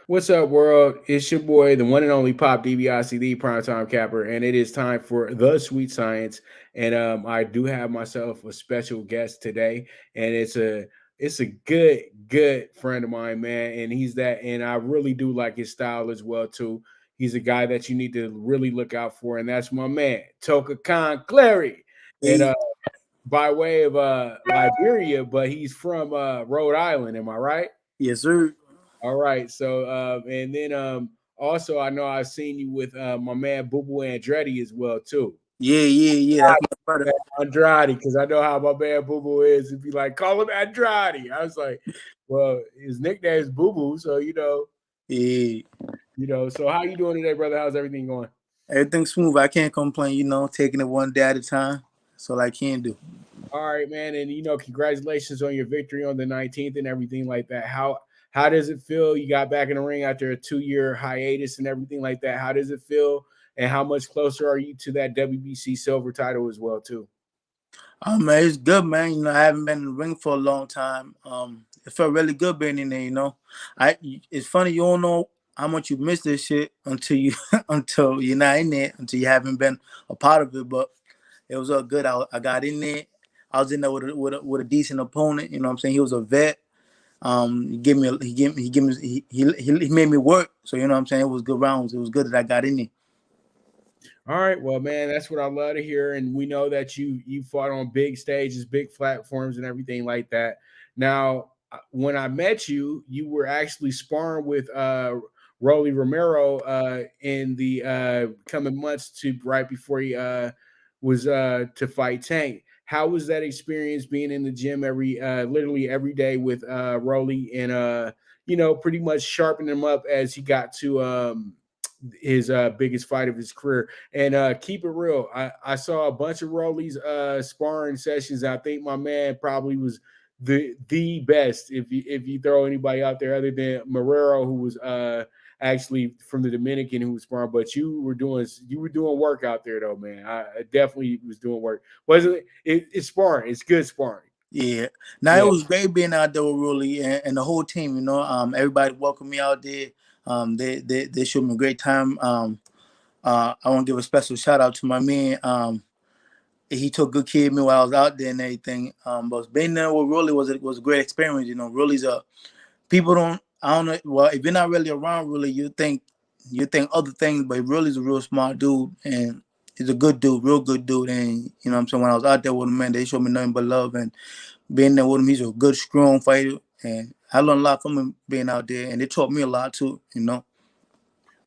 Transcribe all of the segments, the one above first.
What's up, world? It's your boy, the one and only Pop DBICD Primetime Capper, and it is time for the Sweet Science. And I do have myself a special guest today, and it's a good friend of mine, man. And he's that, and I really do like his style as well too. He's a guy that you need to really look out for, and that's my man, Toka Khan Clary. And Hey, by way of Liberia, but he's from Rhode Island. Am I right? yes, sir. All right. So and then also I know I've seen you with my man Boo Boo Andretti as well too. Yeah. That's my brother. Andrade, because I know how my man Boo Boo is. If you like call him Andrade. I was like, well, his nickname is Boo Boo, so Yeah, So how you doing today, brother? How's everything going? everything's smooth. I can't complain. Taking it one day at a time. That's all I can do. All right, man, and congratulations on your victory on the 19th and everything like that. How does it feel? You got back in the ring after a 2-year hiatus and everything like that. How does it feel? And how much closer are you to that WBC Silver title as well, too? Man, it's good, man. I haven't been in the ring for a long time. It felt really good being in there. I. It's funny you don't know how much you miss this shit until you until you're not in there until you haven't been a part of it. But it was all good. I got in there. I was in there with a decent opponent. You know what I'm saying? He was a vet. He gave me he made me work. So you know what I'm saying? It was good rounds. It was good that I got in there. All right, well, man, that's what I love to hear, and we know that you fought on big stages, big platforms, and everything like that. Now, when I met you, you were actually sparring with Rolly Romero in the coming months to right before he was to fight Tank. How was that experience being in the gym literally every day with Rolly and pretty much sharpening him up as he got to his biggest fight of his career. And keep it real, I saw a bunch of Rollies sparring sessions. I think my man probably was the best if you throw anybody out there other than Marrero, who was actually from the Dominican who was sparring. But you were doing work out there though, man. I definitely was doing work. Wasn't it's sparring? It's good sparring. Yeah. Now it Yeah. was great being out there with Rolly and the whole team. Everybody welcomed me out there. They showed me a great time. I want to give a special shout out to my man. He took good care of me while I was out there and everything. But being there with Rolly was a great experience. Rolly's a people don't. I don't know. Well, if you're not really around Rolly, you think other things. But Rolly's a real smart dude and he's a good dude, real good dude. And you know what I'm saying, when I was out there with him, man, they showed me nothing but love and being there with him. He's a good, strong fighter, and I learned a lot from him being out there, and they taught me a lot too.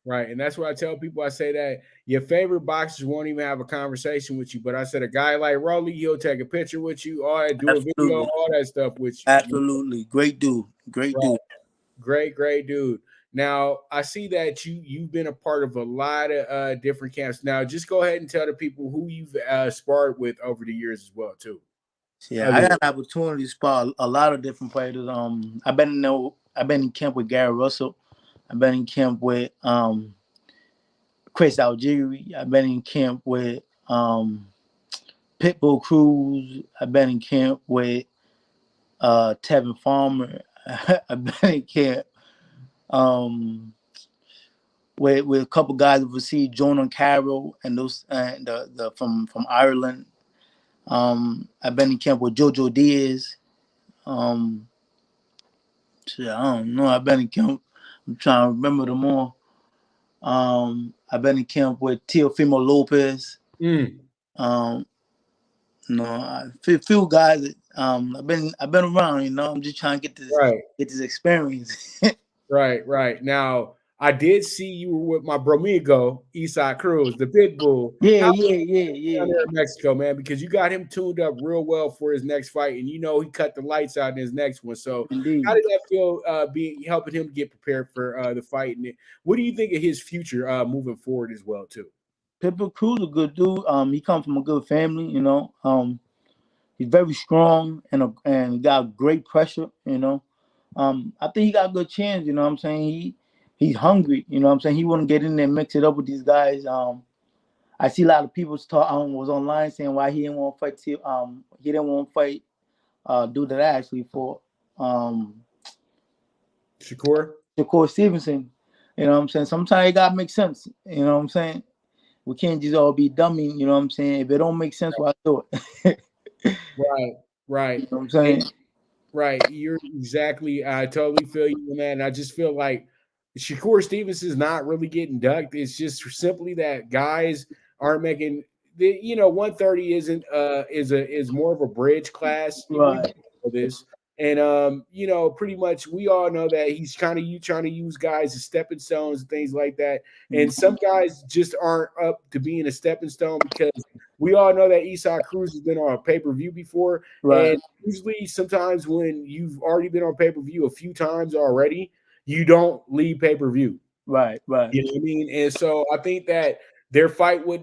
Right. And that's what I tell people. I say that your favorite boxers won't even have a conversation with you. But I said a guy like Rolly, he'll take a picture with you, all that, do a video, Absolutely, all that stuff with you. absolutely, great dude, great dude. Right. Great dude. Now I see that you've been a part of a lot of different camps. Now just go ahead and tell the people who you've sparred with over the years as well, too. Yeah, I Other got an opportunity to spar a lot of different fighters. I've been in camp with Gary Russell. I've been in camp with Chris Algieri. I've been in camp with Pitbull Cruz. I've been in camp with Tevin Farmer. I've been in camp um, with a couple guys overseas, Jonah Carroll and those the from Ireland. I've been in camp with Jojo Diaz. Um, shit, I don't know. I've been in camp. I'm trying to remember them all. I've been in camp with Teofimo Lopez. mm, Um, few guys. I've been around. I'm just trying to right. get this experience. Right. Now I did see you were with my bromigo, Eastside Cruz, the pit bull. Yeah, How yeah, yeah, down yeah. there in Mexico, man, because you got him tuned up real well for his next fight, and he cut the lights out in his next one. So, how Indeed. did that feel? Being helping him get prepared for the fight, and what do you think of his future moving forward as well, too? Pippa Cruz a good dude. He comes from a good family. He's very strong and got great pressure. I think he got a good chance. You know what I'm saying? He's hungry. You know what I'm saying? He wouldn't get in there and mix it up with these guys. I see a lot of people talk. Was online saying why he didn't want to fight. He didn't want to fight. Dude that I actually fought. Um, Shakur? Shakur Stevenson. You know what I'm saying? Sometimes it gotta make sense. You know what I'm saying? We can't just all be dummy. You know what I'm saying? If it don't make sense, why do it? Right, right. You know what I'm saying? Right. You're exactly. I totally feel you, man. I just feel like Shakur Stevens is not really getting ducked. It's just simply that guys aren't making the 130 isn't is more of a bridge class. We Right, know this. And pretty much we all know that he's kind of trying to use guys as stepping stones and things like that. And some guys just aren't up to being a stepping stone because we all know that Esau Cruz has been on a pay-per-view before. right, And usually sometimes when you've already been on pay-per-view a few times already, you don't leave pay-per-view. right, right, You know what I mean? And so I think that their fight would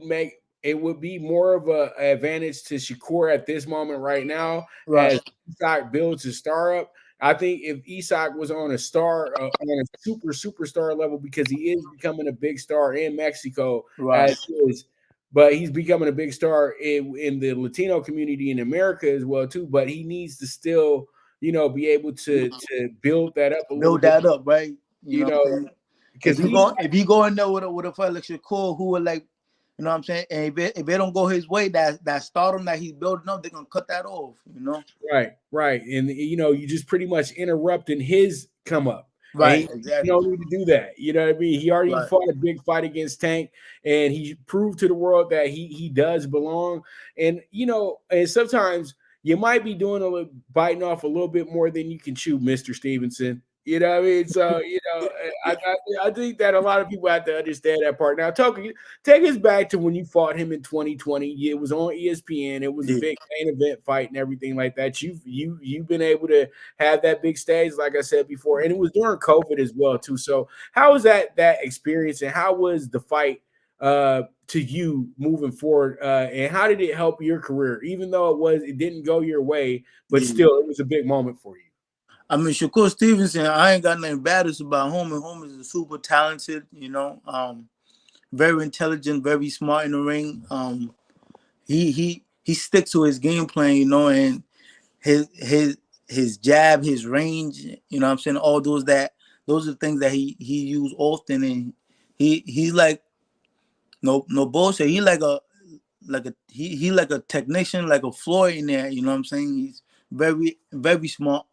be more of an advantage to Shakur at this moment right now right, as Isak builds his star up. I think if Isak was on a on a superstar level, because he is becoming a big star in Mexico right, as is, but he's becoming a big star in the Latino community in America as well too. But he needs to still, be able to build that up a little build bit, that up, right? You you know what know, I'm saying? because If you go in there with a fight like Shakur, who would like, you know what I'm saying? And if it don't go his way, that stardom that he's building up, they're gonna cut that off, you know? right, and you just pretty much interrupting his come up, and Right, you exactly. don't need to do that. You know what I mean? He already Right, fought a big fight against Tank, and he proved to the world that he does belong. And and sometimes you might be doing a little biting off a little bit more than you can chew, Mr. Stevenson. You know what I mean? So I think that a lot of people have to understand that part. Now, Toka, take us back to when you fought him in 2020. It was on ESPN. It was a yeah. big main event fight and everything like that. You've been able to have that big stage, like I said before, and it was during COVID as well too. So, how was that experience, and how was the fight to you moving forward? And how did it help your career, even though it didn't go your way, but Yeah. still, it was a big moment for you. I mean, Shakur Stevenson, I ain't got nothing bad about him. And home is super talented, very intelligent, very smart in the ring. He sticks to his game plan, and his jab, his range, you know what I'm saying? All those are the things that he use often, and he's like no bullshit. He like a he like a technician, like a Floyd in there, you know what I'm saying? He's very, very smart.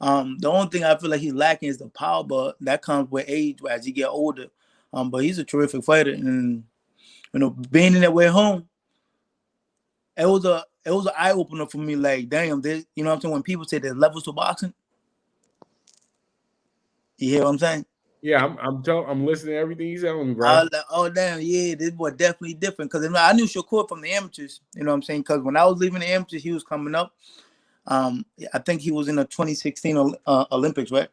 The only thing I feel like he's lacking is the power, but that comes with age as you get older. But he's a terrific fighter, and being in that way home, it was an eye opener for me. Like, damn, this, you know what I'm saying? When people say there's levels to boxing, you hear what I'm saying? Yeah, I'm listening to everything he's telling me, I bro. was like, oh damn, yeah, this boy definitely different. Cause I knew Shakur from the amateurs, you know what I'm saying? Cause when I was leaving the amateurs, he was coming up. I think he was in the 2016 Olympics, right?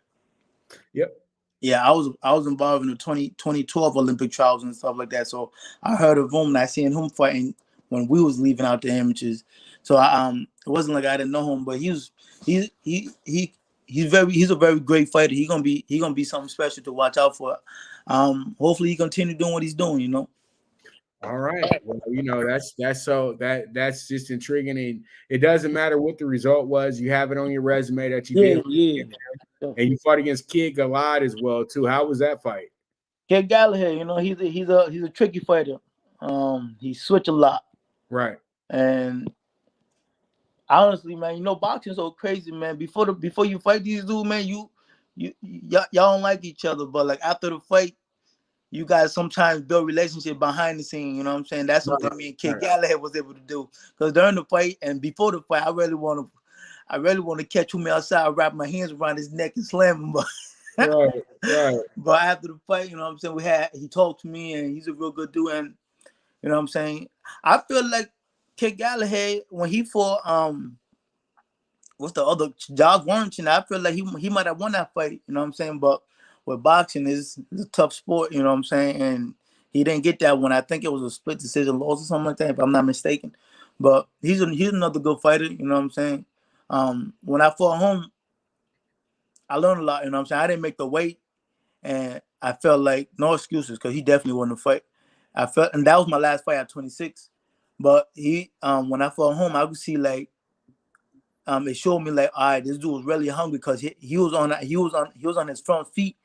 Yep. Yeah, I was involved in the 2012 Olympic trials and stuff like that. So I heard of him and I seen him fighting when we was leaving out the amateurs. So it wasn't like I didn't know him, but he's a very great fighter. He's gonna be something special to watch out for. Hopefully he continue doing what he's doing, All right. Well, that's just intriguing, and it doesn't matter what the result was. You have it on your resume that you Yeah, did, yeah. and you fought against Kid Galad as well too. How was that fight? Kid Gallagher, he's a tricky fighter. He switch a lot, Right. and honestly, man, boxing's so crazy, man. Before you fight these dudes, man, y'all don't like each other, but like after the fight, you guys sometimes build relationship behind the scene. You know what I'm saying? That's something me and Kid Gallagher was able to do. Because during the fight and before the fight, I really want to catch him outside, wrap my hands around his neck and slam him. Right. But after the fight, you know what I'm saying, he talked to me and he's a real good dude. And you know what I'm saying? I feel like Kid Gallagher, when he fought what's the other Josh Warrington, I feel like he might have won that fight, you know what I'm saying? But with boxing is a tough sport, you know what I'm saying? And he didn't get that one. I think it was a split decision loss or something like that, if I'm not mistaken. But he's another good fighter, you know what I'm saying? When I fought him, I learned a lot, you know what I'm saying? I didn't make the weight, and I felt like no excuses because he definitely won the fight. And that was my last fight at 26. But when I fought home, I could see like it showed me like, all right, this dude was really hungry because he was on his front feet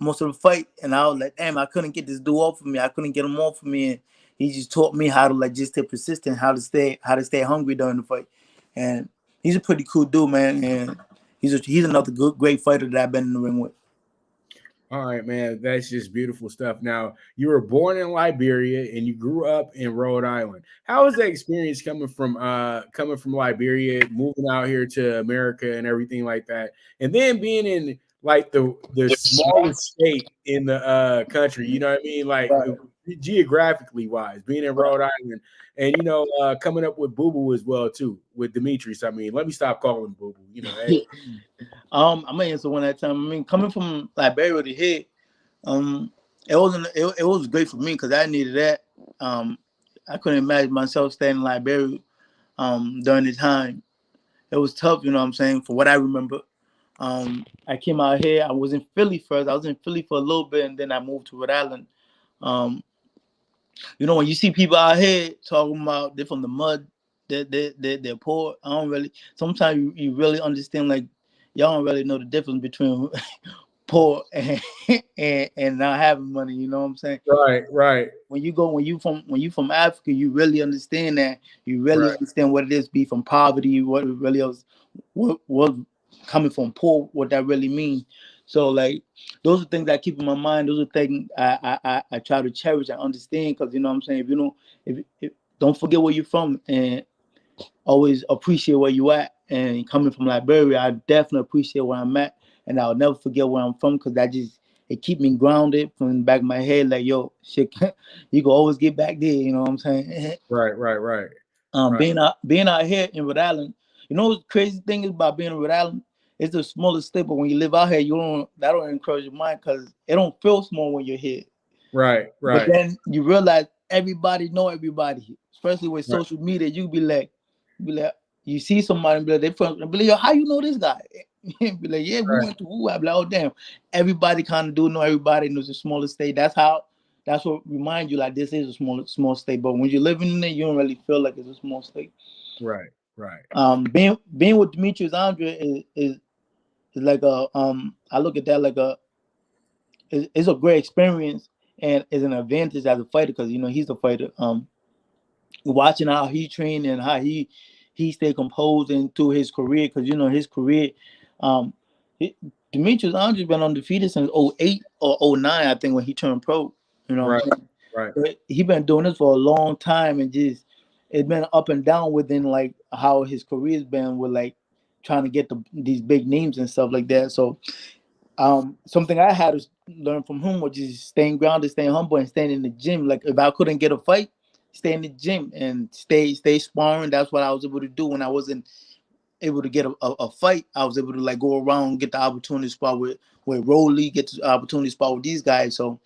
most of the fight, and I was like, damn, I couldn't get this dude off of me. I couldn't get him off of me, and he just taught me how to like just stay persistent, how to stay hungry during the fight. And he's a pretty cool dude, man, and he's another great fighter that I've been in the ring with. All right, man. That's just beautiful stuff. Now, you were born in Liberia and you grew up in Rhode Island. How was that experience coming from Liberia, moving out here to America and everything like that? And then being in like the smallest state in the country, you know what I mean? Like Right. geographically wise, being in Rhode Island and coming up with Boo Boo as well too, with Demetrius. I mean, let me stop calling him Boo Boo, hey. I'm gonna answer one at a time. I mean, coming from Liberia to here, it was great for me because I needed that. I couldn't imagine myself staying in Liberia during the time. It was tough, you know what I'm saying, for what I remember. I came out here. I was in Philly first. I was in Philly for a little bit, and then I moved to Rhode Island. When you see people out here talking about they're from the mud, they're poor. I don't really. Sometimes you really understand, like, y'all don't really know the difference between poor and not having money. You know what I'm saying? Right. When you from Africa, you really understand that. You really understand what it is to be from poverty. What it really is. What coming from poor. What that really means. So like those are things that I keep in my mind. Those are things I try to cherish. I understand because you know what I'm saying. If you don't if don't forget where you're from and always appreciate where you at. And coming from Liberia, I definitely appreciate where I'm at, and I'll never forget where I'm from because it keep me grounded from the back of my head. Like, yo, shit, you can always get back there. You know what I'm saying? Right. Being out here in Rhode Island, you know what the crazy thing is about being in Rhode Island? It's the smallest state, but when you live out here, that don't encourage your mind because it don't feel small when you're here. Right. But then you realize everybody know everybody, especially with social media. Be like, you see somebody, be like, yo, how you know this guy? Be like, yeah, we went to who? I be like, oh damn, everybody kind of do know everybody knows the smallest state. That's what remind you like this is a small state. But when you're living in it, you don't really feel like it's a small state. Right. Being with Demetrius Andre is like I look at that like it's a great experience and is an advantage as a fighter because he's a fighter. Watching how he trained and how he stayed composed into his career because his career, Demetrius Andre been undefeated since 08 or 09, I think, when he turned pro. Right. But he been doing this for a long time and just it's been up and down within like how his career's been with like trying to get these big names and stuff like that. So something I had to learn from him was just staying grounded, staying humble, and staying in the gym. Like if I couldn't get a fight, stay in the gym and stay sparring. That's what I was able to do when I wasn't able to get a fight. I was able to like go around, get the opportunity spot with Rolly, get the opportunity spot with these guys. So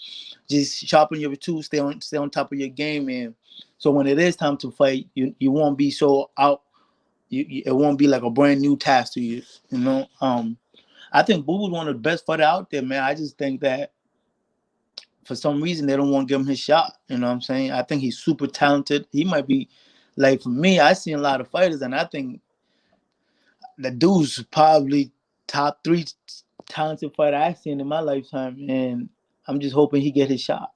just sharpen your tools, stay on top of your game, and so when it is time to fight, you won't be so out. It won't be like a brand new task to you. I think Boo was one of the best fighters out there, man. I just think that for some reason they don't want to give him his shot. You know what I'm saying? I think he's super talented. He might be like, for me, I've seen a lot of fighters, and I think the dude's probably top 3 talented fighter I've seen in my lifetime, and I'm just hoping he get his shot.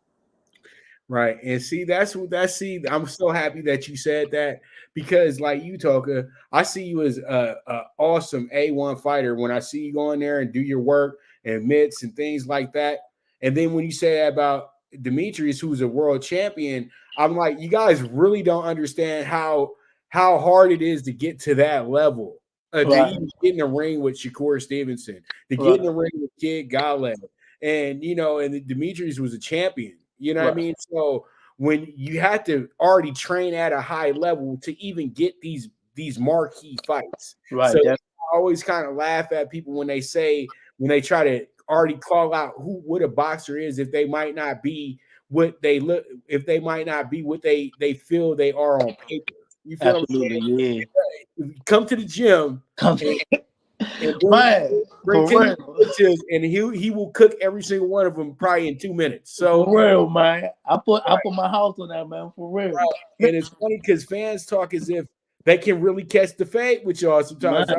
Right. And see, I'm so happy that you said that because like you, Toka, I see you as a awesome A1 fighter when I see you go in there and do your work and mitts and things like that. And then when you say that about Demetrius, who's a world champion, I'm like, you guys really don't understand how hard it is to get to that level. To even get in the ring with Shakur Stevenson, to get in the ring with Kid Gale. And and Demetrius was a champion. You know what I mean? So when you had to already train at a high level to even get these marquee fights. So I always kind of laugh at people when they try to already call out what a boxer is if they might not be what they look, if they might not be what they feel they are on paper. You feel Absolutely, what I'm saying? Yeah. Come to the gym. And he will cook every single one of them probably in 2 minutes. So for real, man. I put my house on that, man. For real. Right. And it's funny because fans talk as if they can really catch the fade with y'all sometimes.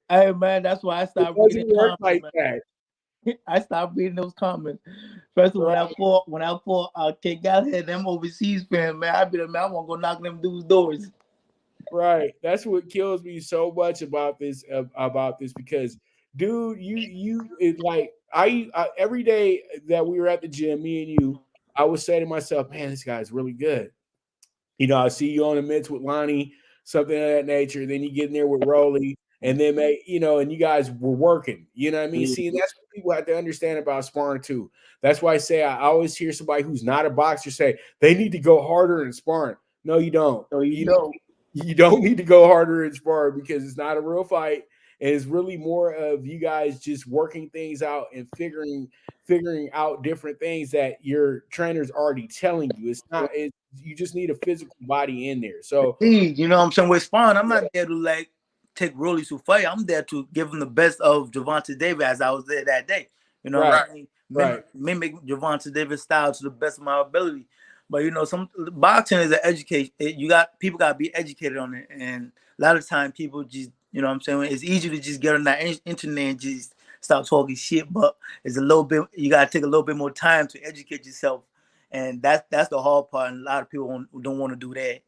Hey man, that's why I stopped reading comments, like man. that. I stopped reading those comments. Especially when I fought Kid Galahad, them overseas fans, man, I be like, man, I want to go knock them dudes' doors. Right. That's what kills me so much about this because, dude, like I every day that we were at the gym, me and you, I would say to myself, man, this guy's really good. You know, I see you on the mitts with Lonnie, something of that nature. Then you get in there with Rolly, and then and you guys were working. You know what I mean? See, and that's what people have to understand about sparring too. That's why I say I always hear somebody who's not a boxer say they need to go harder in sparring. No, you don't. So you know. You don't need to go harder in sparring because it's not a real fight. And it's really more of you guys just working things out and figuring out different things that your trainer's already telling you. It's not you just need a physical body in there. So You know what I'm saying? With Spawn, I'm not there to like take Rolly to fight. I'm there to give him the best of Javante Davis as I was there that day. You know what I mean? Mimic Javante Davis style to the best of my ability. But you know, some boxing is an education. People got to be educated on it, and a lot of times people just, you know what I'm saying? It's easy to just get on that internet and just stop talking shit, but it's a little bit. You got to take a little bit more time to educate yourself, and that's the hard part. And a lot of people don't want to do that.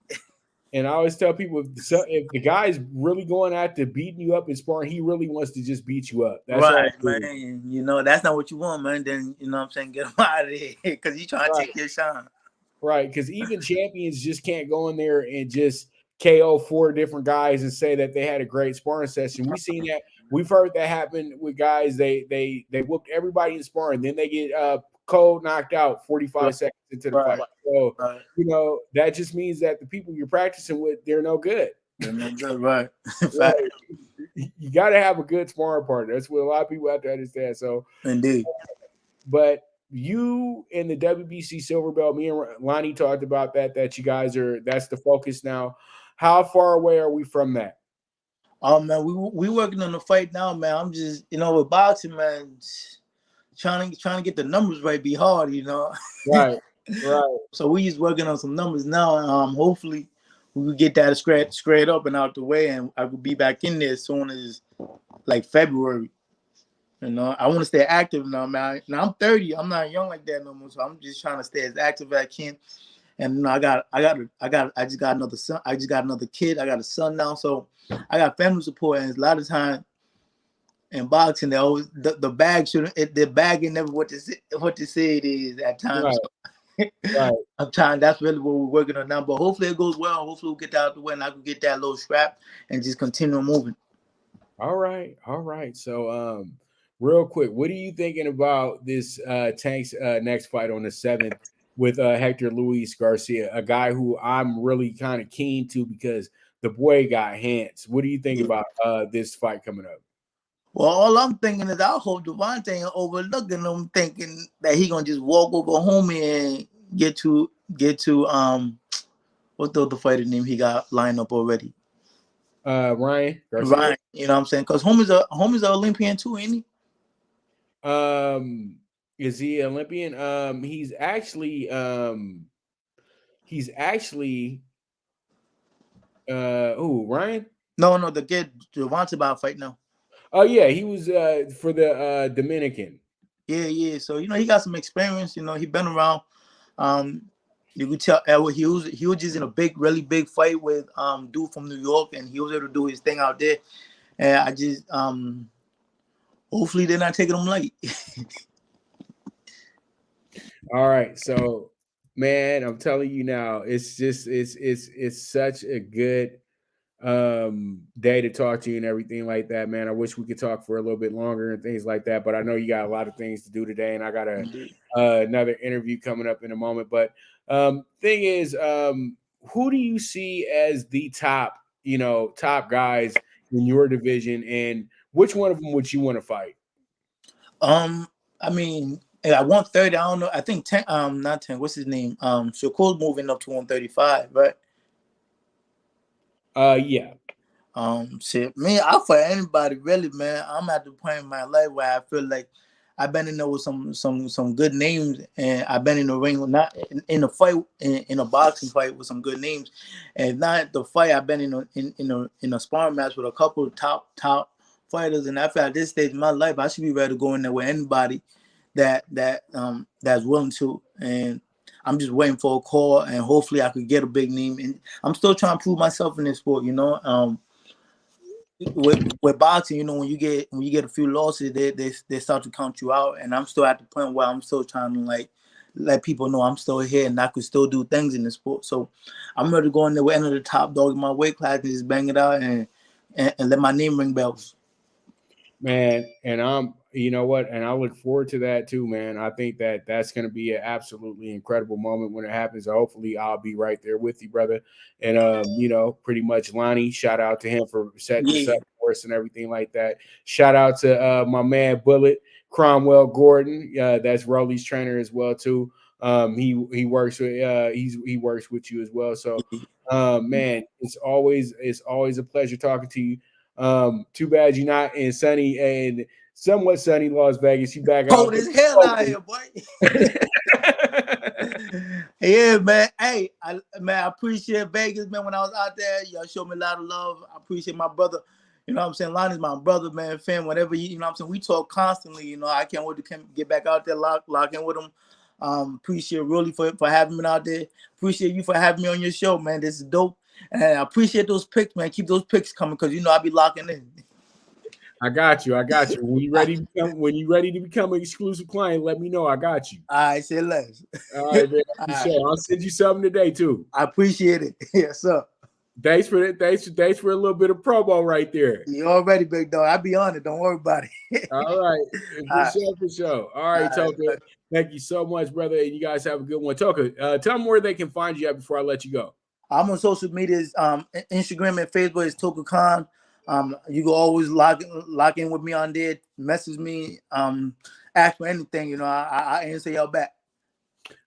And I always tell people if the guy's really going after beating you up in sparring, he really wants to just beat you up. That's right, man. You know, that's not what you want, man. Then, you know what I'm saying, get him out of here because you trying to take your shine. Right, because even champions just can't go in there and just KO 4 different guys and say that they had a great sparring session. We've seen that. We've heard that happen with guys. They whooped everybody in sparring, then they get cold knocked out 45 seconds into the fight. So you know that just means that the people you're practicing with, they're no good. They're no good, right? You got to have a good sparring partner. That's what a lot of people have to understand. So indeed, but you in the WBC Silver Belt, me and Lonnie talked about that you guys that's the focus now. How far away are we from that? Oh man, we working on the fight now, man. I'm just, you know, with boxing, man, trying to get the numbers right be hard, you know. Right. So we just working on some numbers now. Hopefully we will get that squared up and out the way, and I will be back in there as soon as like February. You know, I want to stay active now, man. Now I'm 30. I'm not young like that no more, so I'm just trying to stay as active as I can. And you know, I just got another son. I just got another kid. I got a son now, so I got family support. And a lot of time in boxing, they always the bag shouldn't. The bag ain't never what to say it is at times. Right. I'm trying. That's really what we're working on now. But hopefully it goes well. Hopefully we'll get that out the way, and I can get that little strap and just continue moving. All right. So real quick, what are you thinking about this Tank's next fight on the 7th with Hector Luis Garcia, a guy who I'm really kind of keen to because the boy got hands. What do you think about this fight coming up? Well, all I'm thinking is I hope Devontae ain't overlooking him, thinking that he gonna just walk over homie and get to what's the other fighter name he got lined up already? Ryan Garcia. Ryan, you know what I'm saying? Because homie's a Olympian too, ain't he? Is he Olympian? He's actually Ryan? No, the kid Devontae about fight now. Oh yeah, he was for the Dominican. Yeah. So you know he got some experience. You know he been around. You could tell he was just in a really big fight with dude from New York, and he was able to do his thing out there. And I just hopefully they're not taking him light. All right, so man, I'm telling you now, it's such a good day to talk to you and everything like that, man. I wish we could talk for a little bit longer and things like that, but I know you got a lot of things to do today, and I got another interview coming up in a moment. But thing is, who do you see as the top guys in your division, and which one of them would you want to fight? I mean, at 130, I don't know. I think 10. Not 10. What's his name? Shakur's moving up to 135, right? Yeah. Shit, me, I'll fight anybody, really, man. I'm at the point in my life where I feel like I've been in there with some good names, and I've been in the ring, not in a fight, in a boxing fight with some good names, and not the fight. I've been in a sparring match with a couple of top fighters, and I feel at this stage in my life, I should be ready to go in there with anybody that's willing to. And I'm just waiting for a call, and hopefully I could get a big name. And I'm still trying to prove myself in this sport, you know. With boxing, you know, when you get a few losses, they start to count you out, and I'm still at the point where I'm still trying to like let people know I'm still here and I could still do things in the sport. So I'm ready to go in there with the top dog in my weight class and just bang it out and let my name ring bells. Man, and you know what, and I look forward to that too, man. I think that's going to be an absolutely incredible moment when it happens. Hopefully I'll be right there with you, brother. And you know, pretty much Lonnie, shout out to him for setting this up for us and everything like that. Shout out to my man Bullet Cromwell Gordon, that's Rolly's trainer as well too. He works with he works with you as well. So man, it's always a pleasure talking to you. Too bad you're not in sunny and somewhat sunny Las Vegas. You back out. Cold as hell out here, boy. Yeah, man. Hey, I appreciate Vegas, man. When I was out there, y'all showed me a lot of love. I appreciate my brother. You know what I'm saying? Lonnie's my brother, man, fan, whatever. You know what I'm saying? We talk constantly. You know, I can't wait to get back out there, lock in with him. Appreciate really for having me out there. Appreciate you for having me on your show, man. This is dope. And I appreciate those picks, man. Keep those picks coming because you know I'll be locking in. I got you. When you ready to become an exclusive client, let me know. I got you. All right, say less. All right, man. I'll send you something today too. I appreciate it. Yes, sir. Thanks for that. Thanks for a little bit of promo right there. You already, big dog. I'll be on it. Don't worry about it. All right. For sure. All right, Toka. Thank you so much, brother. And you guys have a good one. Toka, tell them where they can find you at before I let you go. I'm on social medias, Instagram and Facebook is Toka Khan. You can always lock in with me on there, message me, ask for anything. You know, I answer y'all back.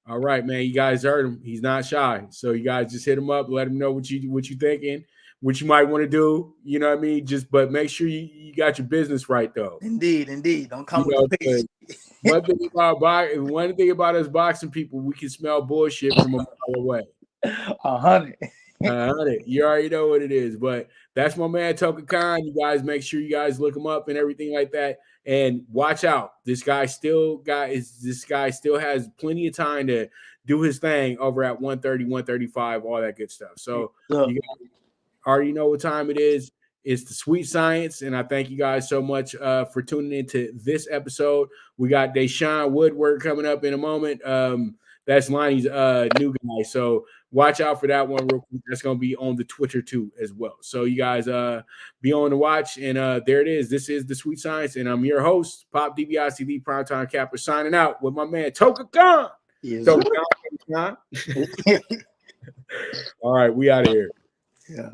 All right, man. You guys heard him. He's not shy. So you guys just hit him up, let him know what you thinking, what you might want to do. You know what I mean? But make sure you got your business right though. Indeed. Don't come with the page. One thing about us boxing people, we can smell bullshit from a mile away. 100. You already know what it is, but that's my man Toka Khan. You guys make sure you guys look him up and everything like that, and watch out. This guy still has plenty of time to do his thing over at 130, 135, all that good stuff. So you guys already know what time it is. It's the Sweet Science, and I thank you guys so much for tuning into this episode. We got Deshaun Woodward coming up in a moment. That's Lonnie's new guy. So watch out for that one real quick. That's going to be on the Twitter too as well. So you guys be on the watch. And there it is. This is the Sweet Science. And I'm your host, Pop DBICD Primetime Capper, signing out with my man, Toka Khan. Yes. Toka Khan. All right. We out of here. Yeah.